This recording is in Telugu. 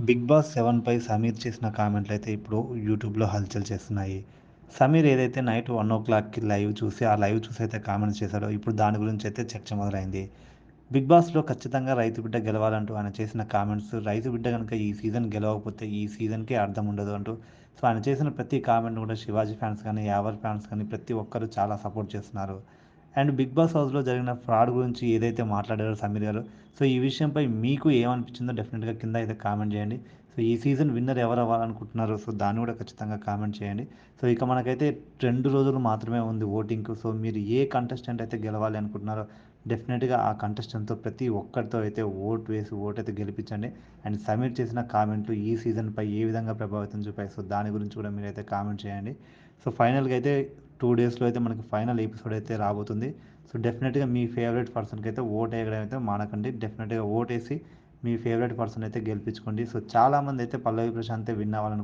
'బిగ్ బాస్ 7' పై సమీర్ చేసిన కామెంట్‌లయితే ఇప్పుడు యూట్యూబ్‌లో హల్చల్ చేస్తున్నాయి. సమీర్ ఏదైతే నైట్ 1:00కి లైవ్ చూసి, ఆ లైవ్ చూసైతే కామెంట్స్ చేశాడో, ఇప్పుడు దాని గురించైతే చర్చ మొదలైంది. 'బిగ్ బాస్‌లో ఖచ్చితంగా రైతు బిడ్డ గెలవాలంటూ ఆయన చేసిన కామెంట్స్, రైతు బిడ్డ గనుక ఈ సీజన్ గెలవకపోతే ఈ సీజన్‌కే అర్థం ఉండదు అంటూ, సో, ఆయన చేసిన ప్రతి కామెంట్‌ని కూడా శివాజీ ఫ్యాన్స్ గానీ, యావర్ ఫ్యాన్స్ గానీ ప్రతి ఒక్కరు చాలా సపోర్ట్ చేస్తున్నారు. అండ్ 'బిగ్ బాస్' హౌస్‌లో జరిగిన ఫ్రాడ్ గురించి ఏదైతే మాట్లాడారో సమీర్ గారు, సో, ఈ విషయంపై మీకు ఏమనిపించిందో డెఫినిట్‌గా కింద అయితే కామెంట్ చేయండి. సో, ఈ సీజన్ విన్నర్ ఎవరు అవ్వాలనుకుంటున్నారో సో, దాన్ని కూడా ఖచ్చితంగా కామెంట్ చేయండి. సో, ఇక మనకైతే 2 రోజులు మాత్రమే ఉంది ఓటింగ్‌కు. సో, మీరు ఏ కంటెస్టెంట్ అయితే గెలవాలి అనుకుంటున్నారో డెఫినిట్‌గా ఆ కంటెస్టెంట్‌తో ప్రతి ఒక్కరితో అయితే ఓటు వేసి ఓటైతే గెలిపించండి. అండ్ సమీర్ చేసిన కామెంట్లు ఈ సీజన్‌పై ఏ విధంగా ప్రభావితం చూపాయి? సో, దాని గురించి కూడా మీరైతే కామెంట్ చేయండి. సో, ఫైనల్‌గా అయితే 2 డేస్‌లో అయితే మనకి ఫైనల్ ఎపిసోడ్ అయితే రాబోతుంది. సో, డెఫినిట్‌గా మీ ఫేవరెట్ పర్సన్‌కైతే ఓటేయడం అయితే మానకండి. డెఫినిట్‌గా ఓటేసి మీ ఫేవరెట్ పర్సన్ అయితే గెలిపించుకోండి. సో, చాలామంది అయితే పల్లవి ప్రశాంతే విన్ అవ్వాలనుకుంటున్నారు.